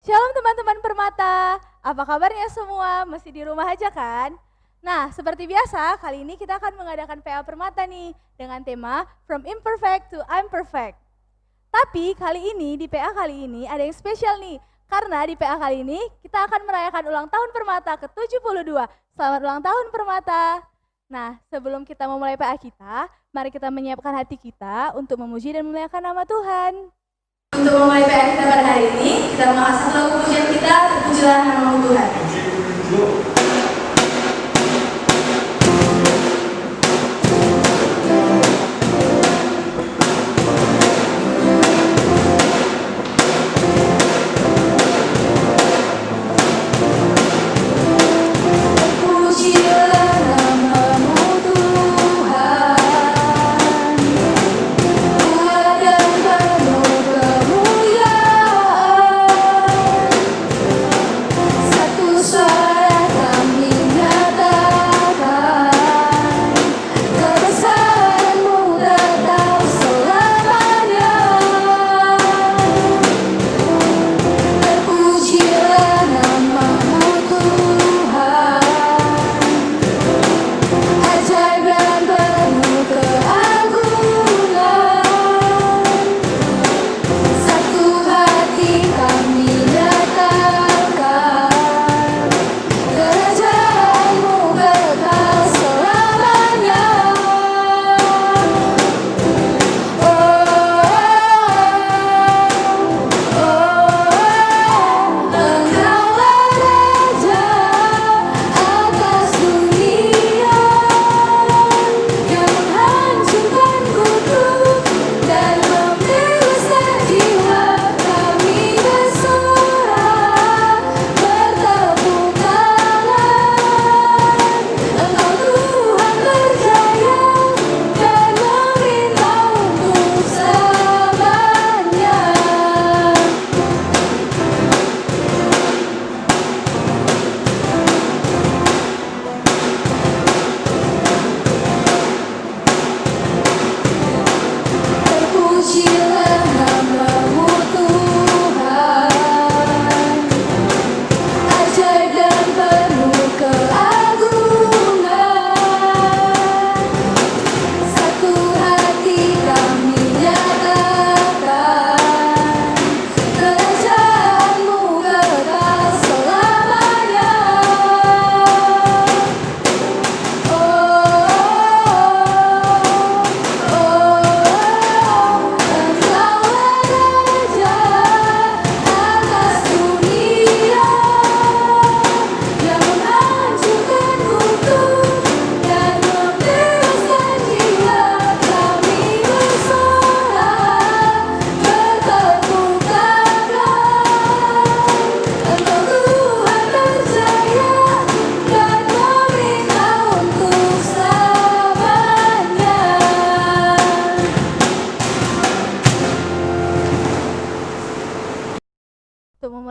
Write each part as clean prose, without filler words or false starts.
Shalom teman-teman Permata, apa kabarnya semua? Masih di rumah aja kan? Nah, seperti biasa, kali ini kita akan mengadakan PA Permata nih, dengan tema From Imperfect to I'm Perfect. Tapi kali ini, di PA kali ini ada yang spesial nih, karena di PA kali ini kita akan merayakan ulang tahun Permata ke-72. Selamat ulang tahun Permata! Nah, sebelum kita memulai PA kita, mari kita menyiapkan hati kita untuk memuji dan memuliakan nama Tuhan. Untuk memulai PA kita pada hari ini, kita mengasah lagu pujian kita, terpujilah nama Tuhan.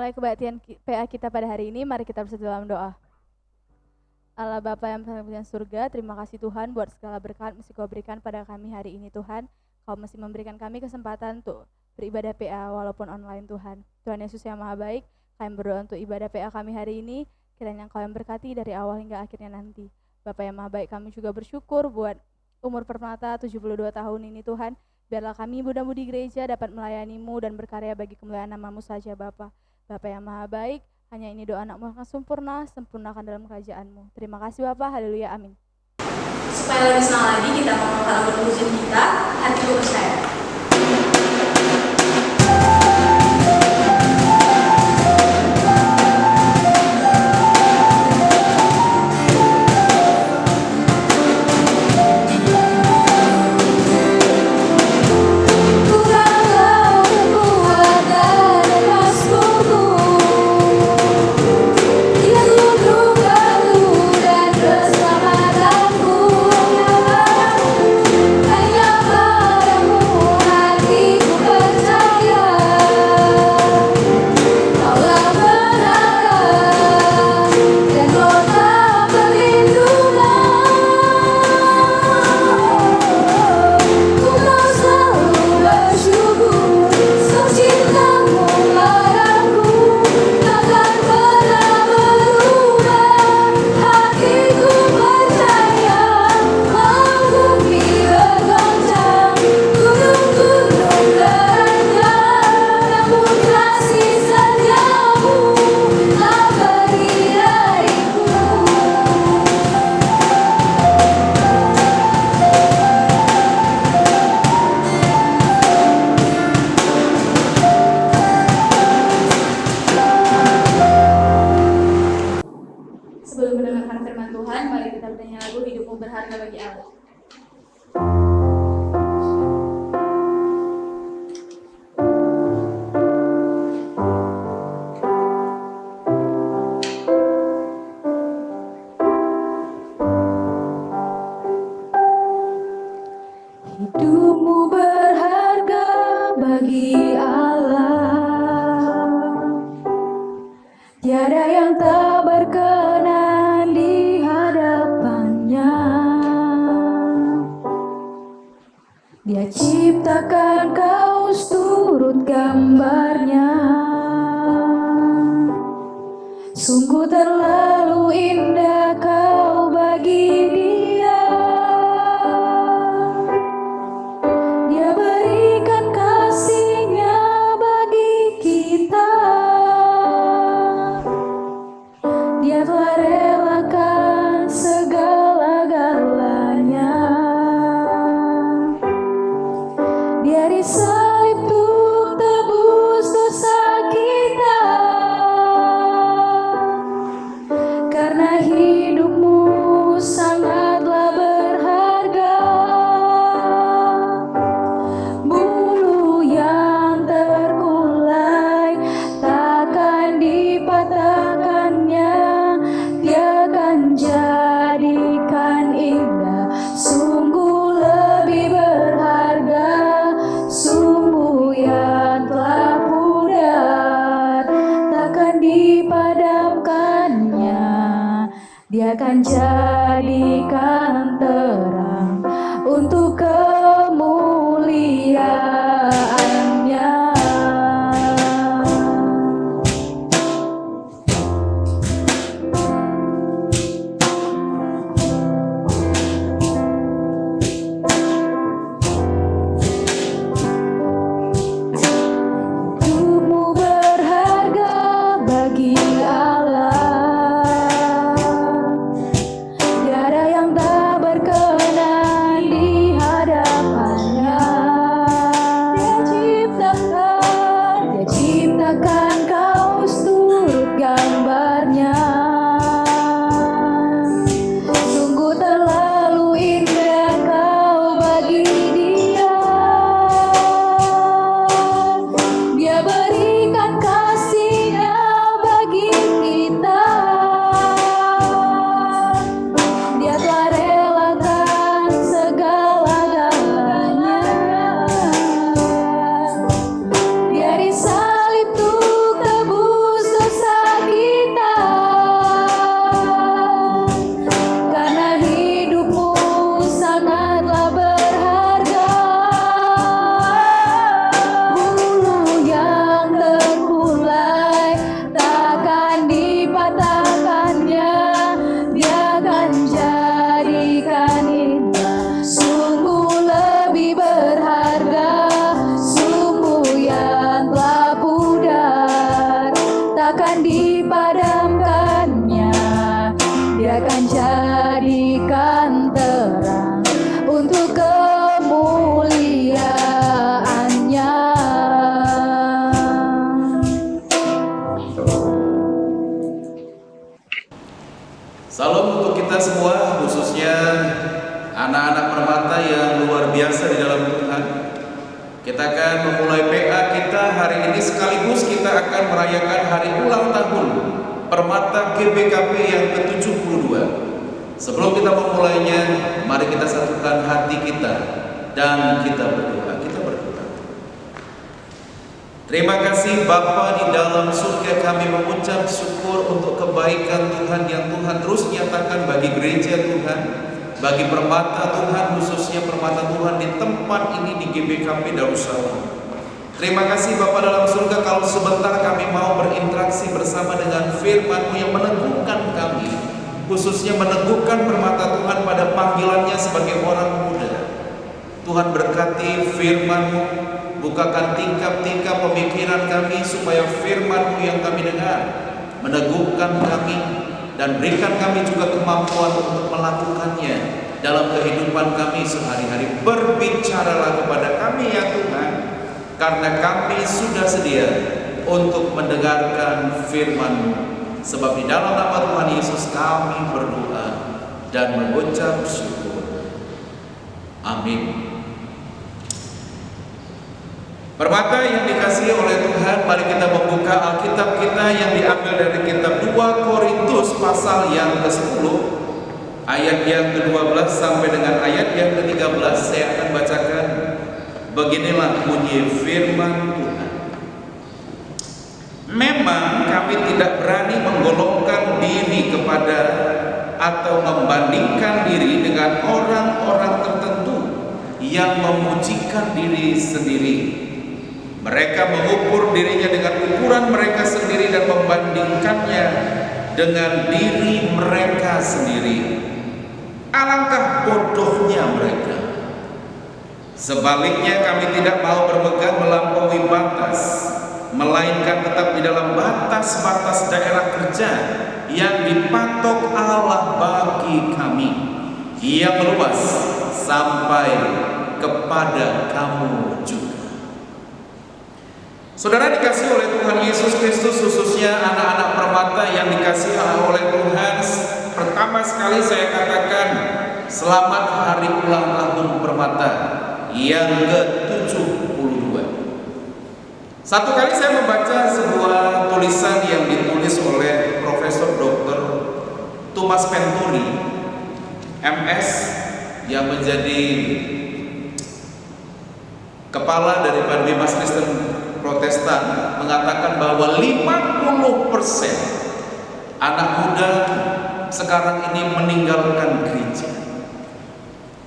Kebaktian PA kita pada hari ini, mari kita bersatu dalam doa. Allah Bapa yang berada di surga, terima kasih Tuhan buat segala berkat mesti Kau berikan pada kami hari ini Tuhan. Kau mesti memberikan kami kesempatan untuk beribadah PA walaupun online Tuhan. Tuhan Yesus yang Maha Baik, kami berdoa untuk ibadah PA kami hari ini, kiranya Kau yang berkati dari awal hingga akhirnya nanti. Bapa yang Maha Baik, kami juga bersyukur buat umur Permata 72 tahun ini Tuhan. Biarlah kami muda-mudi gereja dapat melayani-Mu dan berkarya bagi kemuliaan nama-Mu saja Bapa. Bapa yang Maha Baik, hanya ini doa anak-Mu akan sempurna, sempurnakan dalam kerajaan-Mu. Terima kasih Bapa, haleluya, amin. Supaya lebih senang lagi, kita mau lagu pujian kita, Hatiku Percaya. Hanya padamu bernyanyi lagu Hidupmu Berharga Bagi Allah. Hidupmu berharga bagi Allah, tiada yang tak berkenan di hadapannya. Dia ciptakan kau turut gambarnya, sungguh terlalu indah kau bagi dia. Dia berikan kasih-Nya bagi kita. Dia telah relakan segala-galanya. Dia disalib untuk tebus dosa kita. Karena hidupmu sangatlah berharga. Bulu yang terkulai takkan dipatahkannya. Dia akan jadikan indah, sungguh lebih berharga. Sumbu yang telah pudar takkan dipadamkannya. Dia akan jadikan terang untuk kemuliaan-Nya. Hidupmu berharga bagi Allah, tiada yang tak berkenan di hadapannya. Dia ciptakan kau turut gambarnya, sungguh terlalu indah kau bagi dia. Dia berikan kasih-Nya bagi kita. Dia telah relakan segala-galanya. Dia disalib untuk tebus dosa kita. Karena hidupmu sangatlah berharga. Bulu yang terkulai takkan dipatahkannya. Dia akan jadikan indah, sungguh lebih berharga. Sumbu yang telah pudar takkan dipadamkannya. Dia akan jadikan terang untuk kemuliaan-Nya. Salam untuk kita semua, khususnya anak-anak permata yang luar biasa di dalam Tuhan. Kita akan memulai PA kita hari ini, sekaligus kita akan merayakan hari ulang tahun Permata GBKP yang ke-72. Sebelum kita memulainya, mari kita satukan hati kita dan kita berdoa. Kita berdoa. Terima kasih Bapa di dalam surga, kami mengucap syukur untuk kebaikan Tuhan yang Tuhan terus nyatakan bagi gereja Tuhan, bagi permata Tuhan, khususnya permata Tuhan di tempat ini di GBKP Darussalam. Terima kasih Bapa dalam surga, kalau sebentar kami mau berinteraksi bersama dengan firman-Mu yang meneguhkan kami, khususnya meneguhkan permata Tuhan pada panggilannya sebagai orang muda. Tuhan berkati firman-Mu, bukakan tingkap-tingkap pemikiran kami supaya firman-Mu yang kami dengar meneguhkan kami dan berikan kami juga kemampuan untuk melakukannya dalam kehidupan kami sehari-hari. Berbicaralah kepada kami ya Tuhan, karena kami sudah sedia untuk mendengarkan firman-Mu. Sebab di dalam nama Tuhan Yesus kami berdoa. dan mengucap syukur. Amin. Permata yang dikasihi oleh Tuhan, mari kita membuka Alkitab kita yang diambil dari kitab 2 Korintus pasal yang ke-10 ayat yang ke-12 sampai dengan ayat yang ke-13. Saya akan bacakan. Beginilah bunyi firman Tuhan. Memang kami tidak berani menggolongkan diri kepada atau membandingkan diri dengan orang-orang tertentu yang memujikan diri sendiri. Mereka mengukur dirinya dengan ukuran mereka sendiri dan membandingkannya dengan diri mereka sendiri. Alangkah bodohnya mereka. Sebaliknya kami tidak mau bermegang melampaui batas, melainkan tetap di dalam batas-batas daerah kerja yang dipatok Allah bagi kami, yang meluas sampai kepada kamu juga. Saudara dikasihi oleh Tuhan Yesus Kristus, khususnya anak-anak Permata yang dikasihi oleh Tuhan, pertama sekali saya katakan selamat hari ulang tahun Permata yang ke-72. Satu kali saya membaca sebuah tulisan yang ditulis oleh Profesor Dr. Thomas Penturi, MS, yang menjadi kepala dari Bimas Kristen Protestan, mengatakan bahwa 50% anak muda sekarang ini meninggalkan gereja.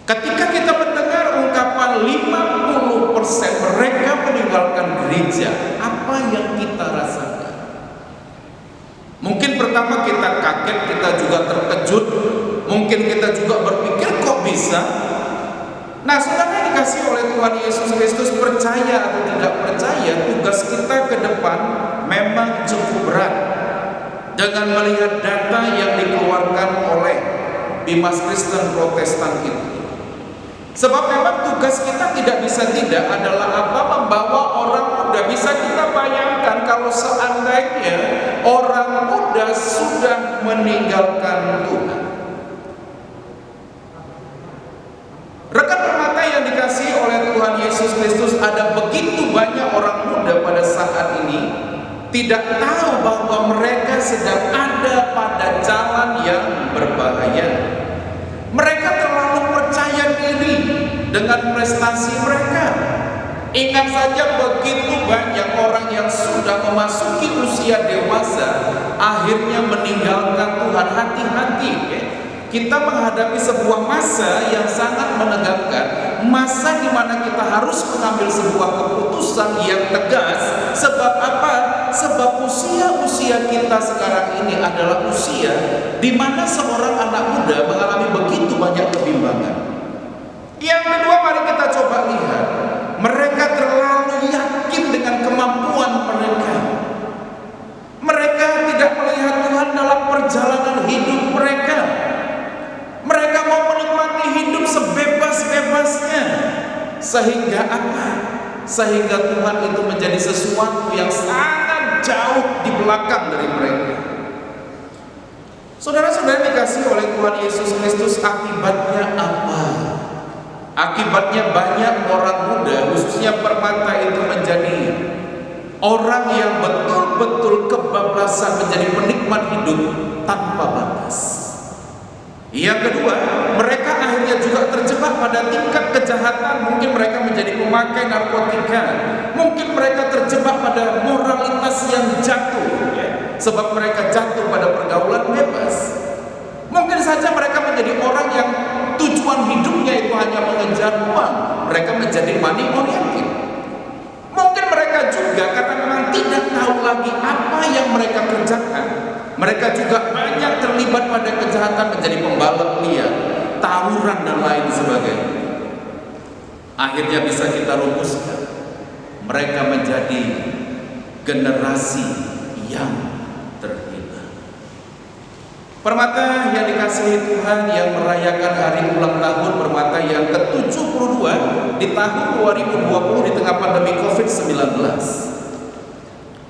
Ketika kita mendengar ungkapan 50% mereka meninggalkan gereja, apa yang kita rasakan? Mungkin pertama kita kaget, kita juga terkejut, mungkin kita juga berpikir kok bisa? Nah, saudara dikasih oleh Tuhan Yesus Kristus, percaya atau tidak percaya, tugas kita ke depan memang cukup berat dengan melihat data yang dikeluarkan oleh Bimas Kristen Protestan itu. Sebab memang tugas kita tidak bisa tidak adalah apa? Membawa orang muda. Bisa kita bayangkan kalau seandainya orang muda sudah meninggalkan Tuhan. Rekan Permata yang dikasihi oleh Tuhan Yesus Kristus, ada begitu banyak orang muda pada saat ini tidak tahu bahwa mereka sedang ada pada jalan yang berbahaya. Mereka terlalu percaya diri dengan prestasi mereka. Ingat saja begitu banyak orang yang sudah memasuki usia dewasa akhirnya meninggalkan Tuhan. Hati-hati ya. Kita menghadapi sebuah masa yang sangat menegangkan, masa di mana kita harus mengambil sebuah keputusan yang tegas. Sebab apa? Sebab usia kita sekarang ini adalah usia di mana seorang anak muda mengalami begitu banyak kebimbangan. Yang kedua, mari kita coba lihat, mereka terlalu yakin dengan kemampuan mereka. Mereka tidak melihat Tuhan dalam perjalanan hidup mereka. Mereka mau menikmati hidup sebebas-bebasnya. Sehingga apa? Sehingga Tuhan itu menjadi sesuatu yang sangat jauh di belakang dari mereka. Saudara-saudara dikasihi oleh Tuhan Yesus Kristus, akibatnya apa? Akibatnya banyak orang muda, khususnya Permata, itu menjadi orang yang betul-betul kebablasan, menjadi penikmat hidup tanpa batas. Yang kedua, mereka akhirnya juga terjebak pada tingkat kejahatan. Mungkin mereka menjadi pemakai narkotika, mungkin mereka terjebak pada moralitas yang jatuh ya, sebab mereka jatuh pada pergaulan bebas. Mungkin saja mereka menjadi orang yang tujuan hidupnya itu hanya mengejar uang. Mereka menjadi money oriented. Mungkin mereka juga karena memang tidak tahu lagi apa yang mereka kerjakan, mereka juga banyak terlibat pada kejahatan, menjadi pembalap liar, tawuran dan lain sebagainya. Akhirnya bisa kita rumuskan, mereka menjadi generasi yang terhina. Permata yang dikasihi Tuhan, yang merayakan hari ulang tahun Permata yang ke-72 di tahun 2020 di tengah pandemi COVID-19.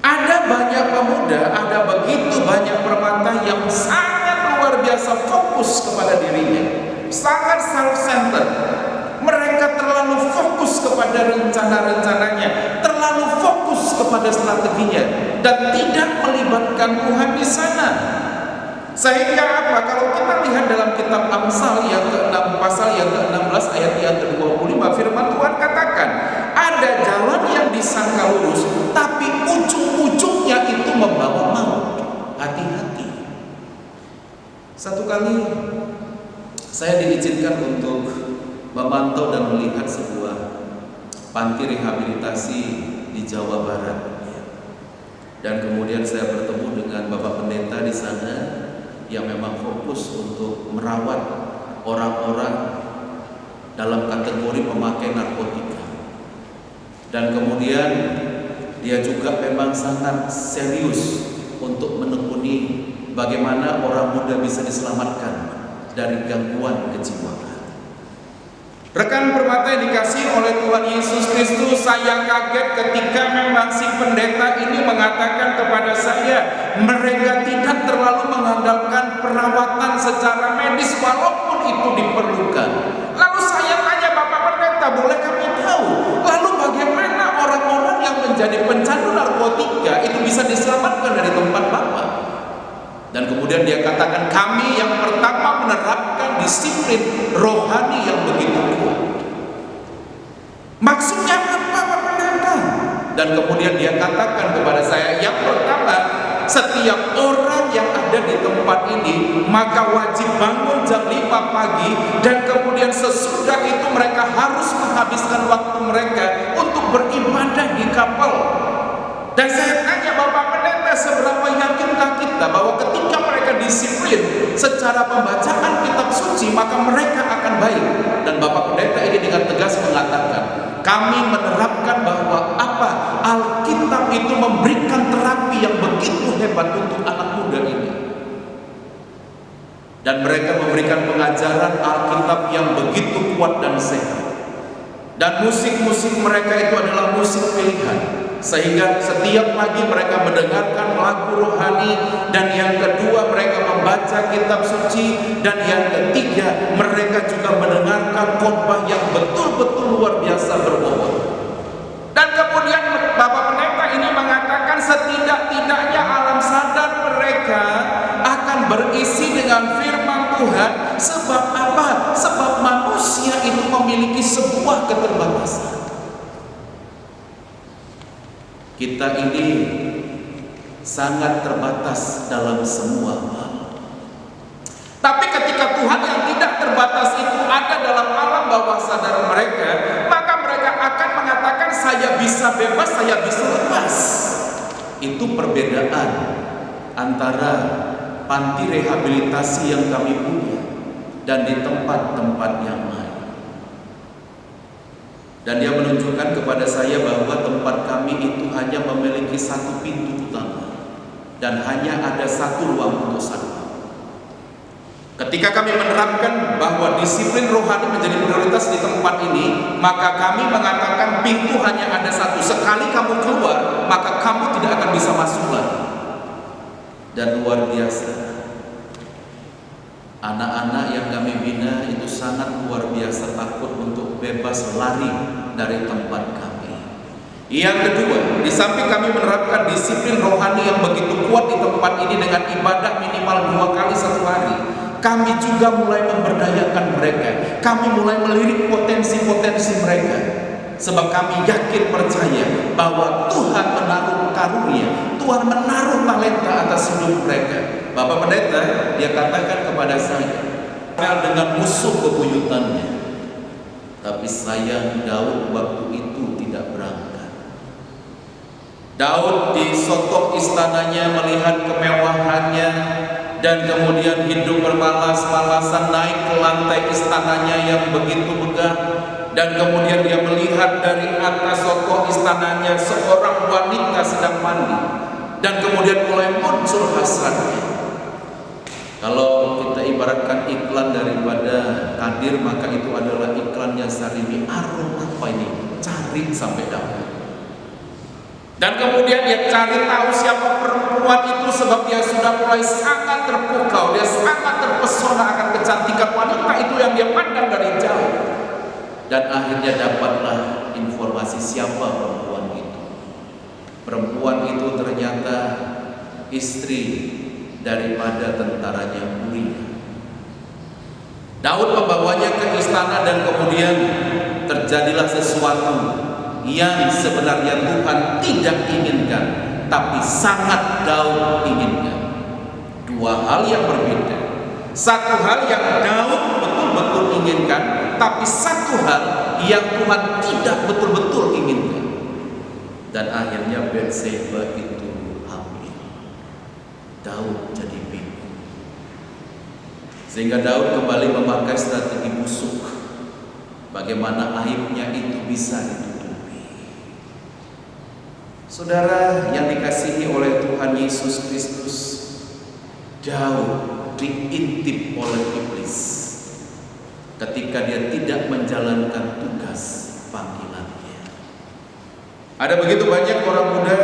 Ada banyak pemuda, ada begitu banyak Permata yang sangat luar biasa biasa fokus kepada dirinya, sangat self-centered. Mereka terlalu fokus kepada rencana-rencananya, terlalu fokus kepada strateginya, dan tidak melibatkan Tuhan di sana. Sehingga apa? Kalau kita lihat dalam kitab Amsal yang ke-6, pasal yang ke-16 ayat yang ke-25, firman Tuhan katakan, ada jalan yang disangka lurus, tapi ujung-ujungnya itu membawa maut. Hati-hati. Satu kali saya diizinkan untuk memantau dan melihat sebuah panti rehabilitasi di Jawa Barat. Dan kemudian saya bertemu dengan Bapak Pendeta di sana yang memang fokus untuk merawat orang-orang dalam kategori pemakai narkotika. Dan kemudian dia juga memang sangat serius untuk menekuni bagaimana orang muda bisa diselamatkan dari gangguan kejiwaan. Rekan permata yang dikasih oleh Tuhan Yesus Kristus, saya kaget ketika memang si pendeta ini mengatakan kepada saya, mereka tidak terlalu mengandalkan perawatan secara medis walaupun itu diperlukan. Lalu saya tanya, Bapak Pendeta, boleh kami tahu, lalu bagaimana orang-orang yang menjadi pencandu narkotika itu bisa diselamatkan dari tempat Bapak? Dan kemudian dia katakan, kami yang pertama menerapkan disiplin rohani yang begitu kuat. Maksudnya apa, Bapak Pendeta? Dan kemudian dia katakan kepada saya, yang pertama, setiap orang yang ada di tempat ini maka wajib bangun jam 5 pagi, dan kemudian sesudah itu mereka harus menghabiskan waktu mereka untuk beribadah di kapal. Dan saya tanya, Bapak Pendeta, seberapa yakinkah kita bahwa ketika mereka disiplin secara pembacaan kitab suci maka mereka akan baik? Dan Bapak Pendeta ini dengan tegas mengatakan, kami menerapkan bahwa apa? Alkitab itu memberikan terapi yang begitu hebat untuk anak muda ini. Dan mereka memberikan pengajaran Alkitab yang begitu kuat dan sehat. Dan musik-musik mereka itu adalah musik pilihan. Sehingga setiap pagi mereka mendengarkan lagu rohani, dan yang kedua mereka membaca kitab suci, dan yang ketiga mereka juga mendengarkan khotbah yang betul-betul luar biasa berbobot. Dan kemudian Bapak Pendeta ini mengatakan setidak-tidaknya alam sadar mereka akan berisi dengan firman Tuhan. Sebab apa? Sebab manusia itu memiliki sebuah keterbatasan. Kita ini sangat terbatas dalam semua hal. Tapi ketika Tuhan yang tidak terbatas itu ada dalam alam bawah sadar mereka, maka mereka akan mengatakan, saya bisa bebas, saya bisa lepas. Itu perbedaan antara panti rehabilitasi yang kami punya dan di tempat-tempat yang lain. Dan dia menunjukkan kepada saya bahwa tempat kami itu hanya memiliki satu pintu utama dan hanya ada satu ruang untuk satpam. Ketika kami menerapkan bahwa disiplin rohani menjadi prioritas di tempat ini, maka kami mengatakan pintu hanya ada satu. Sekali kamu keluar, maka kamu tidak akan bisa masuk lagi. Dan luar biasa, anak-anak yang kami bina itu sangat luar biasa takut untuk bebas lari dari tempat kami. Yang kedua, di samping kami menerapkan disiplin rohani yang begitu kuat di tempat ini dengan ibadah minimal 2 kali satu hari, kami juga mulai memberdayakan mereka. Kami mulai melirik potensi-potensi mereka. Sebab kami yakin percaya bahwa Tuhan menaruh karunia, Tuhan menaruh talenta atas hidup mereka. Bapak Pendeta, dia katakan kepada saya, dengan musuh bebuyutannya. Tapi sayang Daud waktu itu tidak berangkat. Daud di sotok istananya melihat kemewahannya, dan kemudian hidup bermalas-malasan naik ke lantai istananya yang begitu megah. Dan kemudian dia melihat dari atas sotok istananya seorang wanita sedang mandi, dan kemudian mulai muncul hasratnya. Kalau kita ibaratkan iklan daripada Kadir, maka itu adalah iklannya Sarimi. Aroma apa ini? Cari sampai dapat. Dan kemudian dia cari tahu siapa perempuan itu sebab dia sudah mulai sangat terpukau, dia sangat terpesona akan kecantikan wanita itu yang dia pandang dari jauh. Dan akhirnya dapatlah informasi siapa perempuan itu. Perempuan itu ternyata istri daripada tentaranya Uria. Daud membawanya ke istana dan kemudian terjadilah sesuatu yang sebenarnya Tuhan tidak inginkan, tapi sangat Daud inginkan. Dua hal yang berbeda. Satu hal yang Daud betul-betul inginkan, tapi satu hal yang Tuhan tidak betul-betul inginkan. Dan akhirnya Batseba itu hamil. Daud jadi bingung. Sehingga Daud kembali memakai strategi busuk. Bagaimana aibnya itu bisa ditutupi. Saudara yang dikasihi oleh Tuhan Yesus Kristus, Daud diintip oleh iblis ketika dia tidak menjalankan tugas panggilannya. Ada begitu banyak orang muda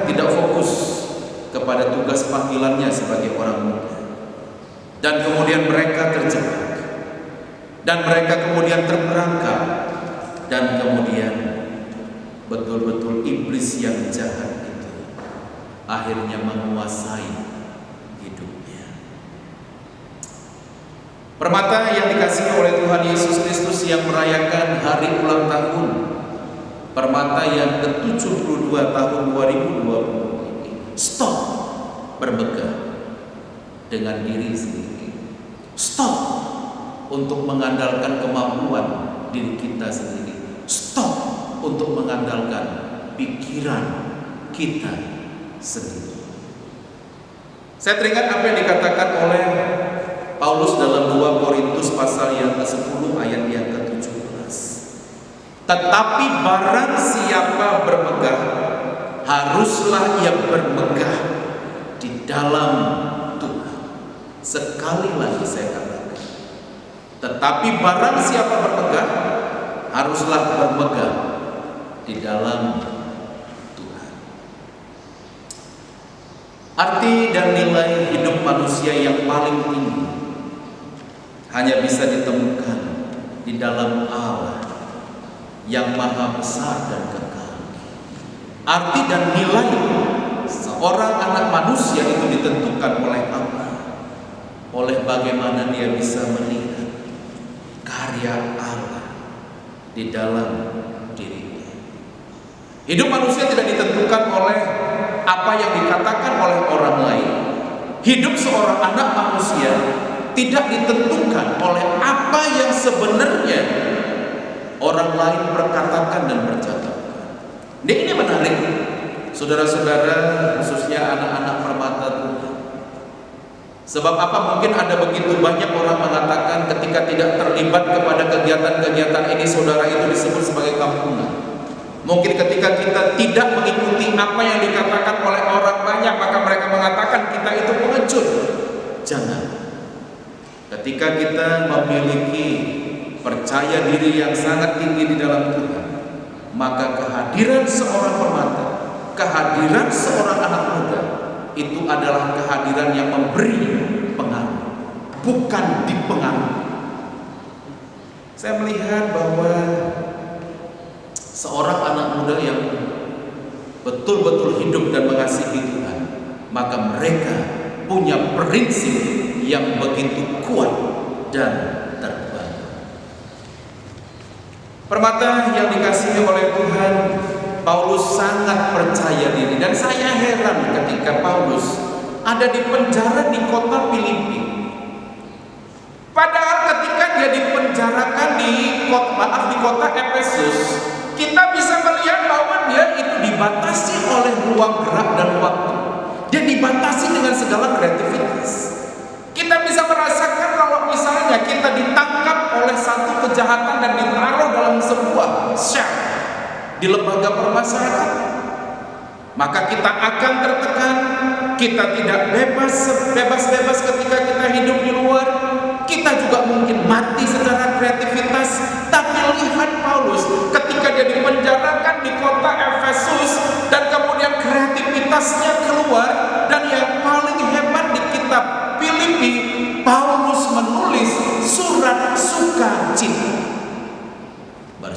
tidak fokus kepada tugas panggilannya sebagai orang muda, dan kemudian mereka terjebak, dan mereka kemudian terperangkap, dan kemudian betul-betul iblis yang jahat itu akhirnya menguasai hidupnya. Permata yang dikasihi oleh Tuhan Yesus Kristus yang merayakan hari ulang tahun Permata yang ke-72 tahun 2020, stop bermegah dengan diri sendiri. Stop untuk mengandalkan kemampuan diri kita sendiri. Stop untuk mengandalkan pikiran kita sendiri. Saya teringat apa yang dikatakan oleh Paulus dalam 2 Korintus pasal yang ke-10 ayat yang ke-17. Tetapi barang siapa bermegah, haruslah ia bermegah di dalam Tuhan. Sekali lagi saya katakan, tetapi barang siapa bermegah, haruslah bermegah di dalam Tuhan. Arti dan nilai hidup manusia yang paling tinggi hanya bisa ditemukan di dalam Allah yang maha besar dan kekal. Arti dan nilai seorang anak manusia itu ditentukan oleh Allah, oleh bagaimana dia bisa melihat karya Allah di dalam dirinya. Hidup manusia tidak ditentukan oleh apa yang dikatakan oleh orang lain. Hidup seorang anak manusia tidak ditentukan oleh apa yang sebenarnya orang lain perkatakan dan bercakapkan. Ini menarik, saudara-saudara, khususnya anak-anak permata Tuhan. Sebab apa? Mungkin ada begitu banyak orang mengatakan ketika tidak terlibat kepada kegiatan-kegiatan ini, saudara, itu disebut sebagai kampungan. Mungkin ketika kita tidak mengikuti apa yang dikatakan oleh orang banyak, maka mereka mengatakan kita itu pengecut. Jangan. Ketika kita memiliki percaya diri yang sangat tinggi di dalam Tuhan, maka kehadiran seorang permata, kehadiran seorang anak muda, itu adalah kehadiran yang memberi pengaruh, bukan dipengaruhi. Saya melihat bahwa seorang anak muda yang betul-betul hidup dan mengasihi Tuhan, maka mereka punya prinsip yang begitu kuat dan terbangun. Permata yang dikasihi oleh Tuhan, Paulus sangat percaya diri, dan saya heran ketika Paulus ada di penjara di kota Filipi. Padahal ketika dia dipenjarakan di kota Efesus, kita bisa melihat bahwa dia itu dibatasi oleh ruang gerak dan waktu. Dia dibatasi dengan segala kreativitas. Kita bisa merasakan kalau misalnya kita ditangkap oleh satu kejahatan dan ditaruh dalam sebuah sel di lembaga permasyarakatan, maka kita akan tertekan. Kita tidak bebas ketika kita hidup di luar. Kita juga mungkin mati secara kreativitas. Tapi lihat Paulus ketika dia dipenjarakan di kota Efesus, dan kemudian kreativitasnya keluar, dan yang paling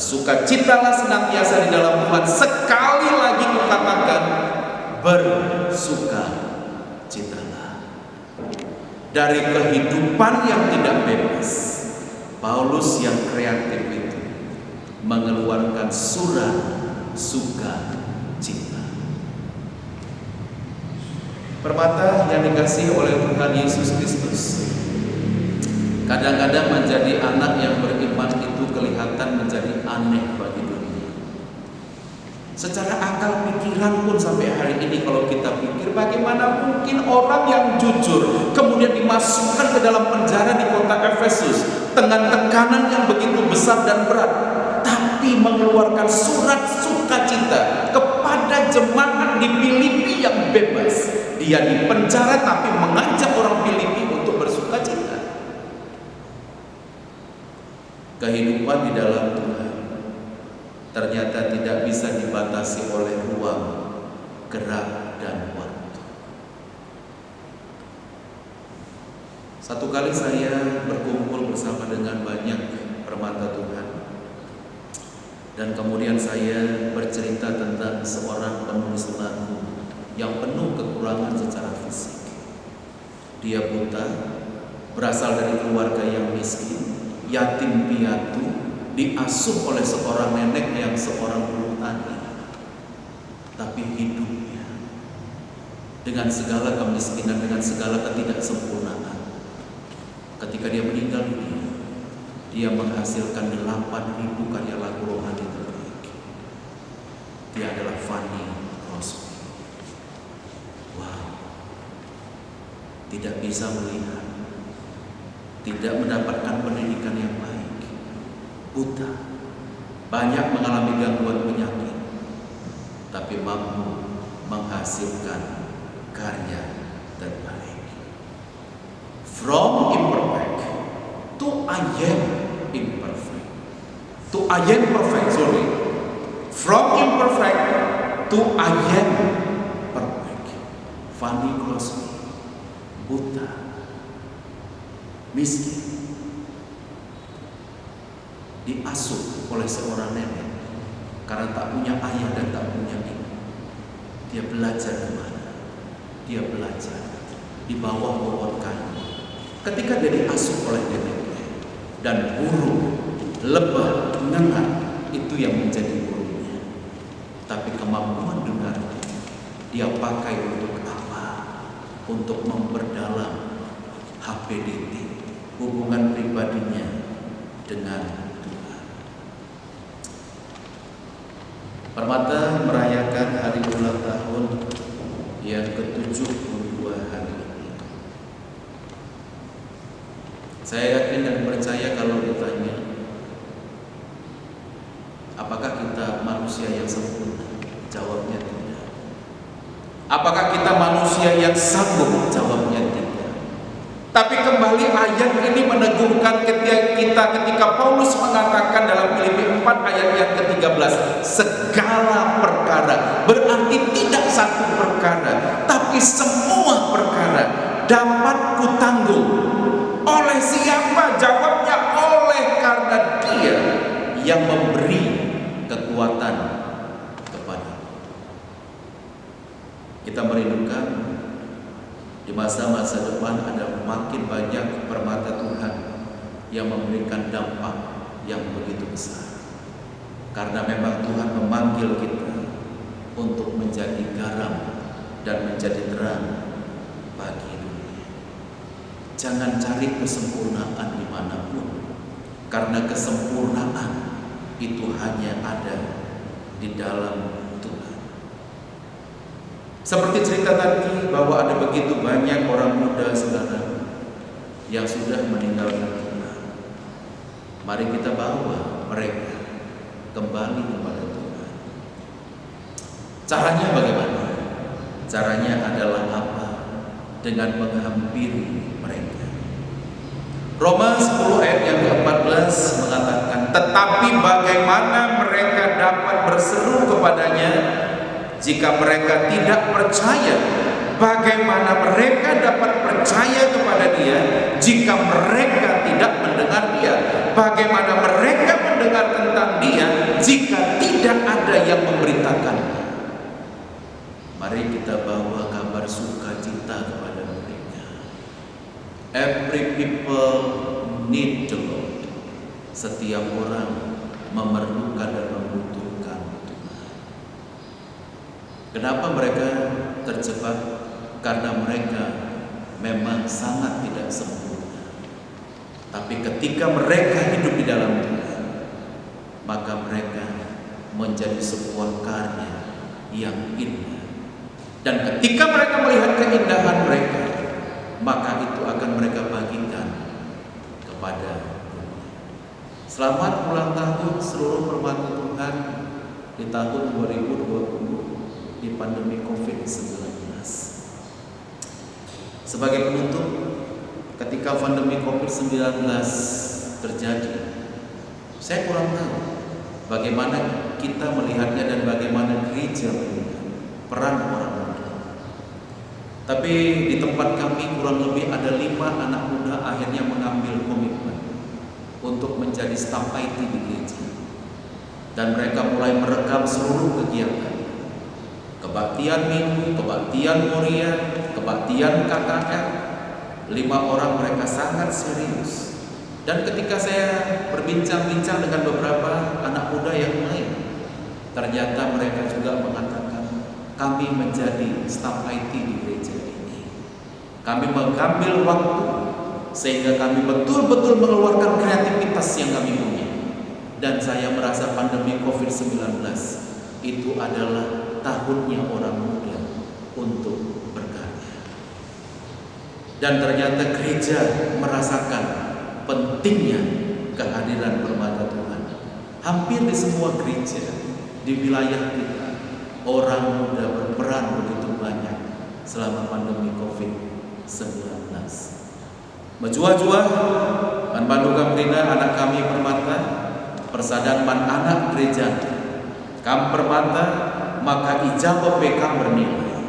Bersukacitalah senantiasa di dalam Tuhan. Sekali lagi kukatakan, bersukacitalah. Dari kehidupan yang tidak bebas, Paulus yang kreatif itu mengeluarkan surat sukacita. Permata yang dikasihi oleh Tuhan Yesus Kristus, kadang-kadang menjadi anak yang beriman itu kelihatan menjadi aneh bagi dunia. Secara akal pikiran pun sampai hari ini kalau kita pikir, bagaimana mungkin orang yang jujur kemudian dimasukkan ke dalam penjara di kota Efesus dengan tekanan yang begitu besar dan berat, tapi mengeluarkan surat sukacita kepada jemaat di Filipi yang bebas. Dia di penjara tapi mengajak orang Filipi untuk bersukacita. Kehidupan di dalam Tuhan ternyata tidak bisa dibatasi oleh ruang, gerak, dan waktu. Satu kali saya berkumpul bersama dengan banyak permata Tuhan, dan kemudian saya bercerita tentang seorang penulis lagu yang penuh kekurangan secara fisik. Dia buta, berasal dari keluarga yang miskin, yatim piatu, diasuh oleh seorang nenek yang seorang buruh tani. Tapi hidupnya dengan segala kemiskinan, dengan segala ketidaksempurnaan, ketika dia meninggal dunia, dia menghasilkan 8.000 karya lagu rohani terbaik. Dia adalah Fanny Crosby. Wow, tidak bisa melihat, tidak mendapatkan pendidikan yang baik, buta, banyak mengalami gangguan penyakit, tapi mampu menghasilkan karya terbaik. From imperfect to I am imperfect, to I am perfect, sorry. From imperfect to I am perfect. Fanny Crosby, buta, miskin, diasuh oleh seorang nenek karena tak punya ayah dan tak punya ibu. Dia belajar kemana? Dia belajar di bawah pohon kayu. Ketika dia diasuh oleh neneknya, dan burung, lebah, ngengat itu yang menjadi gurunya. Tapi kemampuan dengarnya dia pakai untuk apa? Untuk memperdalam HPDT, hubungan pribadinya dengan Tuhan. Permata merayakan hari ulang tahun yang ke-72 hari ini. Saya yakin dan percaya kalau ditanya, apakah kita manusia yang sempurna? Jawabnya tidak. Apakah kita manusia yang sanggup? Jawabnya tidak. Tapi kembali ayat ini meneguhkan ketika Paulus mengatakan dalam Filipi 4 ayat yang ke-13, segala perkara, berarti tidak satu perkara, tapi semua perkara dapat kutanggung. Oleh siapa? Jawabnya oleh karena Dia yang memberi kekuatan kepada. Kita merindukan di masa-masa depan ada makin banyak permata Tuhan yang memberikan dampak yang begitu besar. Karena memang Tuhan memanggil kita untuk menjadi garam dan menjadi terang bagi dunia. Jangan cari kesempurnaan dimanapun, karena kesempurnaan itu hanya ada di dalam Tuhan. Seperti cerita tadi bahwa ada begitu banyak orang muda sekarang yang sudah meninggalkan Tuhan. Mari kita bawa mereka kembali kepada Tuhan. Caranya bagaimana? Caranya adalah apa? Dengan menghampiri mereka. Roma 10 ayat yang ke-14 mengatakan, tetapi bagaimana mereka dapat berseru kepadanya jika mereka tidak percaya? Bagaimana mereka dapat percaya kepada Dia jika mereka tidak mendengar Dia? Bagaimana mereka mendengar tentang Dia Every people need the Lord. Setiap orang memerlukan dan membutuhkan Tuhan. Kenapa mereka terjebak? Karena mereka memang sangat tidak sempurna. Tapi ketika mereka hidup di dalam Tuhan, maka mereka menjadi sebuah karya yang indah. Dan ketika mereka melihat keindahan mereka, maka itu akan mereka bagikan kepada dunia. Selamat ulang tahun seluruh permata Tuhan di tahun 2020 di pandemi COVID-19. Sebagai penutup, ketika pandemi COVID-19 terjadi, saya kurang tahu bagaimana kita melihatnya dan bagaimana gereja melihat peran orang muda. Tapi di tempat kami kurang lebih ada 5 anak muda akhirnya mengambil komitmen untuk menjadi staf IT di gereja. Dan mereka mulai merekam seluruh kegiatan. Kebaktian minggu, kebaktian muria, kebaktian KKR. 5 orang mereka sangat serius. Dan ketika saya berbincang-bincang dengan beberapa anak muda yang lain, ternyata mereka juga mengatakan, kami menjadi staf IT di gereja ini. Kami mengambil waktu sehingga kami betul-betul mengeluarkan kreativitas yang kami punya. Dan saya merasa pandemi COVID-19 itu adalah tahunnya orang muda untuk berkarya. Dan ternyata gereja merasakan pentingnya kehadiran permata Tuhan. Hampir di semua gereja di wilayah kita, orang muda berperan begitu banyak selama pandemi COVID-19. Menjua-jua, Man Panduka Brina anak kami permata, persadaran man anak gereja, kam permata, maka ijabah bekam bernilai.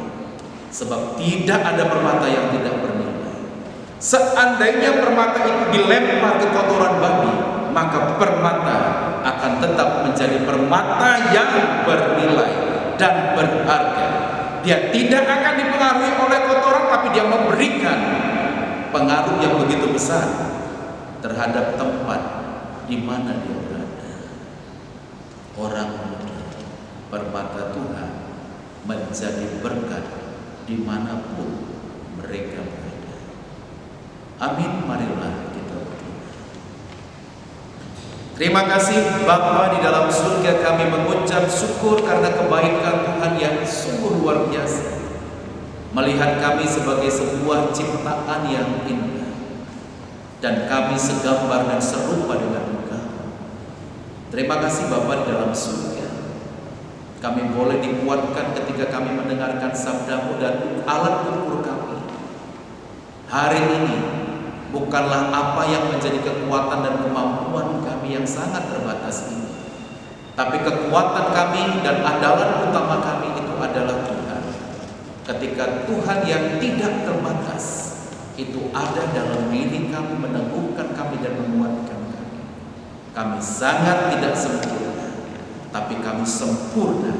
Sebab tidak ada permata yang tidak bernilai. Seandainya permata itu dilempar ke kotoran babi, maka permata akan tetap menjadi permata yang bernilai dan berharga. Dia tidak akan dipengaruhi oleh kotoran, tapi dia memberikan pengaruh yang begitu besar terhadap tempat di mana dia berada. Orang muda permata Tuhan menjadi berkat dimanapun mereka berada. Amin. Marilah kita berdoa. Terima kasih Bapa di dalam surga, kami mengucap syukur karena kebaikan Tuhan yang sungguh luar biasa. Melihat kami sebagai sebuah ciptaan yang indah, dan kami segambar dan serupa dengan Engkau. Terima kasih Bapa di dalam surga. Kami boleh dikuatkan ketika kami mendengarkan sabda-Mu dan alat ukur kami. Hari ini bukanlah apa yang menjadi kekuatan dan kemampuan kami yang sangat terbatas ini, tapi kekuatan kami dan andalan utama kami itu adalah Tuhan. Ketika Tuhan yang tidak terbatas itu ada dalam diri kami, meneguhkan kami dan menguatkan kami. Kami sangat tidak sempurna, tapi kami sempurna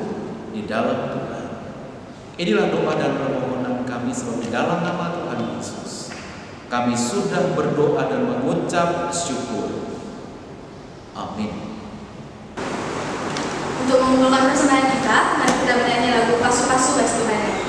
di dalam Tuhan. Inilah doa dan permohonan kami sebab di dalam nama Tuhan Yesus kami sudah berdoa dan mengucap syukur. Amin. Untuk mengumpulkan persembahan kita, mari kita menyanyi lagu Pasu-Pasu Bas Tuhan. Terbaik,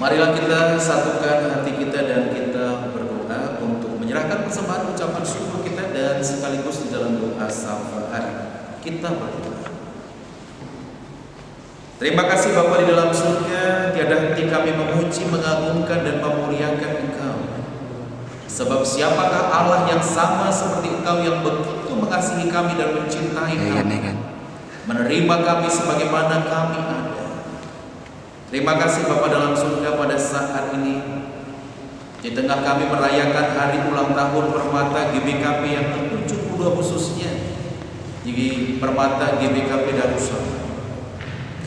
Marilah kita satukan hati kita dan kita berdoa untuk menyerahkan persembahan ucapan syukur kita, dan sekaligus di dalam doa syafaat kita berdoa. Terima kasih Bapa di dalam surga, tiada henti kami memuji, mengagungkan dan memuliakan Engkau. Sebab siapakah Allah yang sama seperti Engkau, yang begitu mengasihi kami dan mencintai kami, menerima kami sebagaimana kami ada. Terima kasih Bapa dalam surga, pada saat ini di tengah kami merayakan hari ulang tahun Permata GBKP yang ke-72, khususnya di Permata GBKP Darussalam.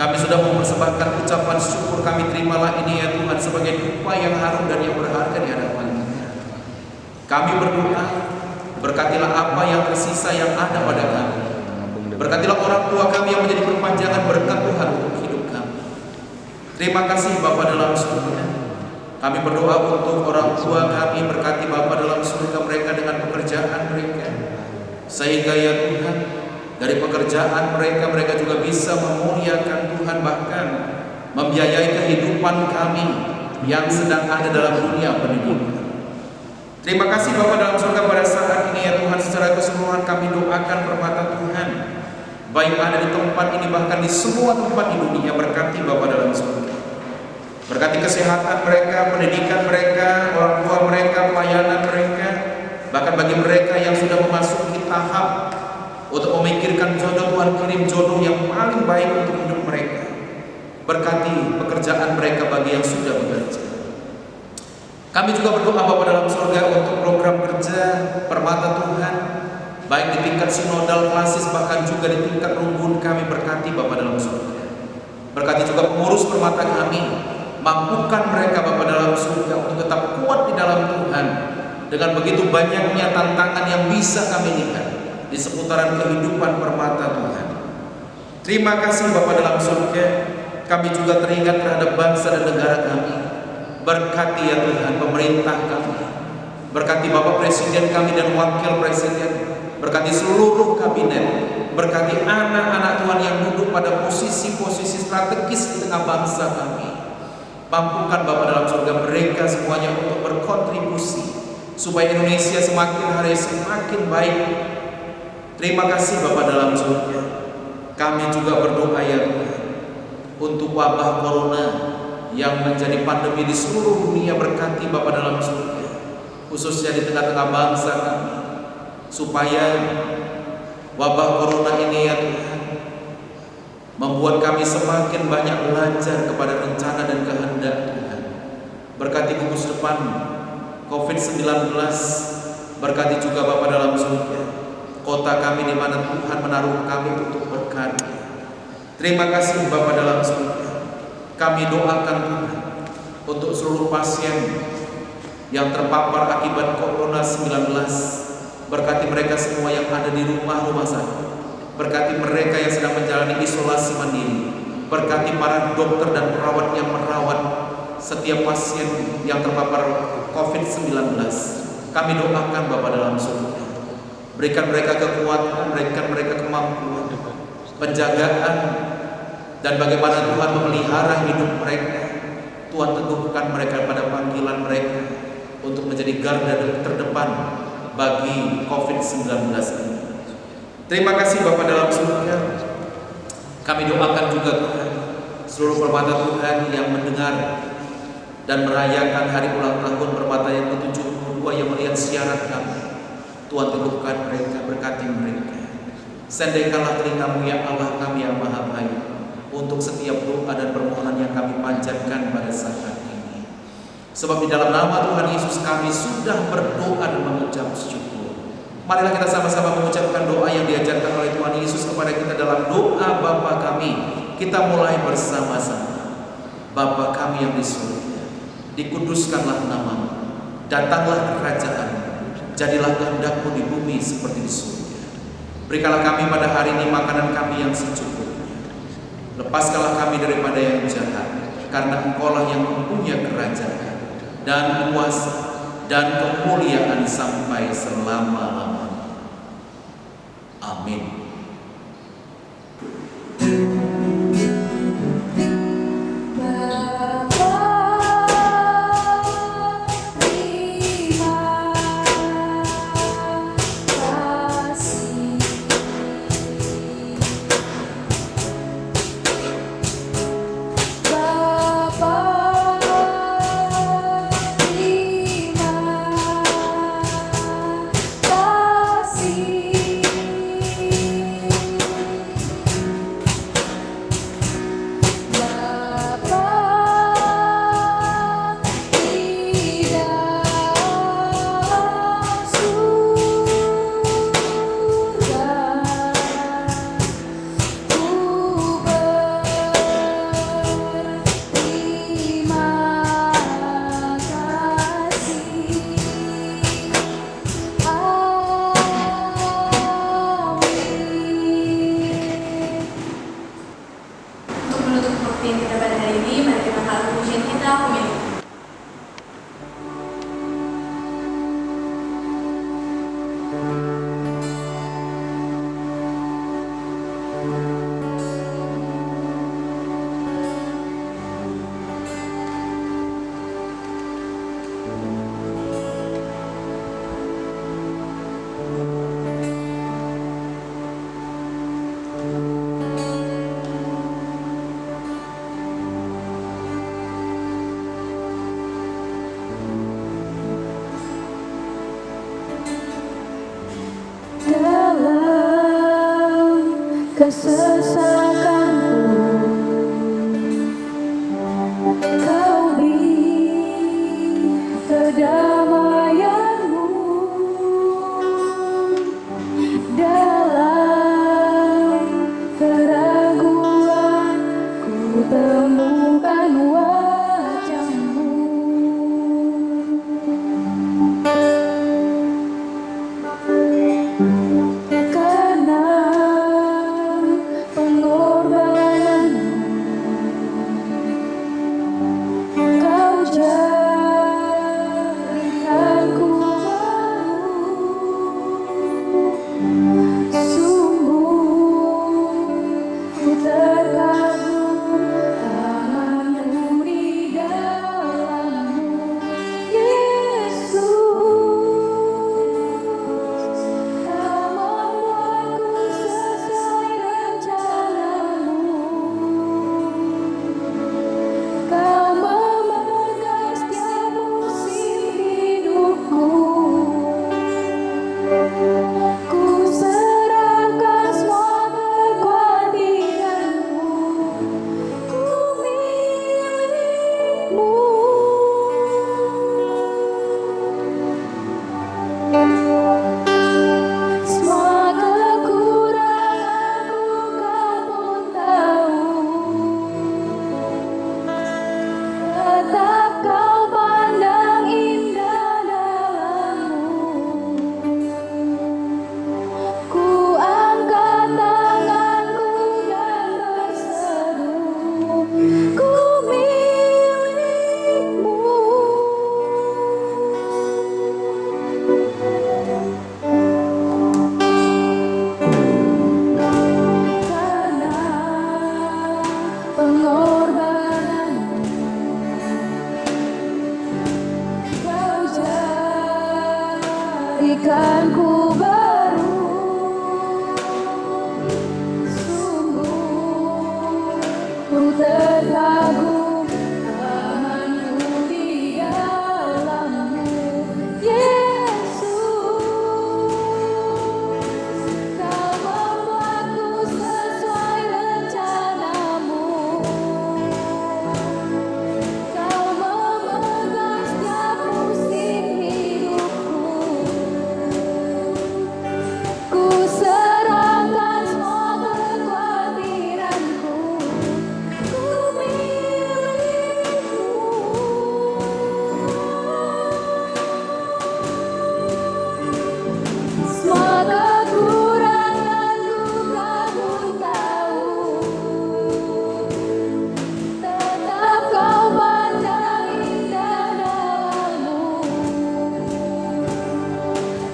Kami sudah mempersembahkan ucapan syukur, kami terimalah ini ya Tuhan sebagai upah yang harum dan yang berharga di hadapan Kita. Kami berdoa, berkatilah apa yang tersisa yang ada pada kami. Berkatilah orang tua kami yang menjadi perpanjangan berkat Tuhan untuk hidup kami. Terima kasih Bapa dalam surga. Kami berdoa untuk orang tua kami, berkati Bapa dalam surga mereka dengan pekerjaan mereka, sehingga ya Tuhan, dari pekerjaan mereka juga bisa memuliakan Tuhan, bahkan membiayai kehidupan kami yang sedang ada dalam dunia pendidikan. Terima kasih Bapa dalam surga, pada saat ini ya Tuhan, secara keseluruhan kami doakan Permata Tuhan, baik ada di tempat ini bahkan di semua tempat di dunia. Berkati Bapa dalam surga, berkati kesehatan mereka, pendidikan mereka, orang tua mereka, pelayanan mereka, bahkan bagi mereka yang sudah memasuki tahap untuk memikirkan jodoh, Tuhan kirim jodoh yang paling baik untuk hidup mereka. Berkati pekerjaan mereka bagi yang sudah bekerja. Kami juga berdoa Bapa dalam surga untuk program kerja Permata Tuhan, baik di tingkat sinodal, klasis, bahkan juga di tingkat rumbun. Kami berkati Bapa dalam surga. Berkati juga pengurus Permata kami, mampukan mereka Bapa dalam surga untuk tetap kuat di dalam Tuhan, dengan begitu banyaknya tantangan yang bisa kami lihat di seputaran kehidupan Permata Tuhan. Terima kasih Bapa dalam surga. Kami juga teringat terhadap bangsa dan negara kami. Berkati ya Tuhan pemerintah kami, berkati Bapak Presiden kami dan Wakil Presiden, berkati seluruh kabinet, berkati anak-anak Tuhan yang duduk pada posisi-posisi strategis di tengah bangsa kami. Mampukan Bapa dalam surga mereka semuanya untuk berkontribusi supaya Indonesia semakin hari semakin baik. Terima kasih Bapa dalam surga. Kami juga berdoa ya Tuhan untuk wabah corona yang menjadi pandemi di seluruh dunia. Berkati Bapa dalam surga, khususnya di tengah-tengah bangsa kami, supaya wabah corona ini ya Tuhan membuat kami semakin banyak belajar kepada rencana dan kehendak Tuhan. Berkati gugus depan COVID-19, berkati juga Bapa dalam surga kota kami di mana Tuhan menaruh kami untuk berkarya. Terima kasih Bapa dalam surga. Kami doakan Tuhan untuk seluruh pasien yang terpapar akibat Corona-19. Berkati mereka semua yang ada di rumah-rumah sakit. Berkati mereka yang sedang menjalani isolasi mandiri. Berkati para dokter dan perawat yang merawat setiap pasien yang terpapar COVID-19. Kami doakan Bapa dalam surga, berikan mereka kekuatan, berikan mereka kemampuan, penjagaan, dan bagaimana Tuhan memelihara hidup mereka. Tuhan teguhkan mereka pada panggilan mereka untuk menjadi garda terdepan bagi COVID-19 ini. Terima kasih Bapa dalam surga. Kami doakan juga Tuhan seluruh Permata Tuhan yang mendengar dan merayakan hari ulang tahun Permata yang ke-72 yang melihat siaran kami. Tuhan teguhkan mereka, berkati mereka. Sendekalah telingamu ya Allah kami yang maha baik untuk setiap doa dan permohonan yang kami panjatkan pada saat ini. Sebab di dalam nama Tuhan Yesus kami sudah berdoa dan mengucap syukur. Marilah kita sama-sama mengucapkan doa yang diajarkan oleh Tuhan Yesus kepada kita dalam doa Bapa kami. Kita mulai bersama-sama. Bapa kami yang di surga, dikuduskanlah namamu, datanglah kerajaan-mu, jadilah kehendak-mu di bumi seperti di surga. Berikanlah kami pada hari ini makanan kami yang secukupnya. Lepaskanlah kami daripada yang jahat, karena Engkau-lah yang mempunyai kerajaan dan kuasa dan kemuliaan sampai selama-lamanya. Amin. Bapa kesesakanku, kau beri kedamaianmu dalam keraguan, ku temukan wajahmu. Karena pengorbananmu, kau jadikanku baru. Sungguh ku terkagum tanganmu di dalammu, Yesus. Kau membuatku sesuai rencanamu, kau memegang setiap musim hidupku. Ku serahkan semua kekhawatiranku, ku milikmu. Semua kekuranganku kau pun tahu, tetap kau pandang indah dalammu. Ku angkat tanganku dan berseru, ku milikmu. Karena pengorbananmu, kau jadikanku baru. Sungguh ku terkagum tanganmu di dalammu, Yesus. Kau membuatku sesuai rencanamu, kau memegang setiap musim hidupku. Ku serahkan semua kekhawatiranku, ku milikmu. Semua kekuranganku kau pun tahu, tetap kau pandang indah dalammu.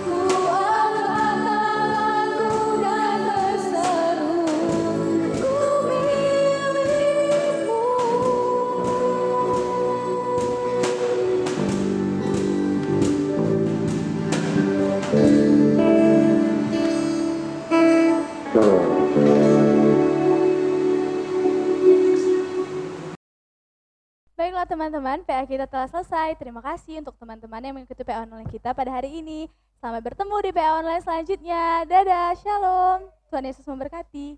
Ku angkat tanganku dan berseru, ku milikmu. Baiklah teman-teman, PA kita telah selesai. Terima kasih untuk teman-teman yang mengikuti PA online kita pada hari ini. Sampai bertemu di PA online selanjutnya. Dadah, shalom. Tuhan Yesus memberkati.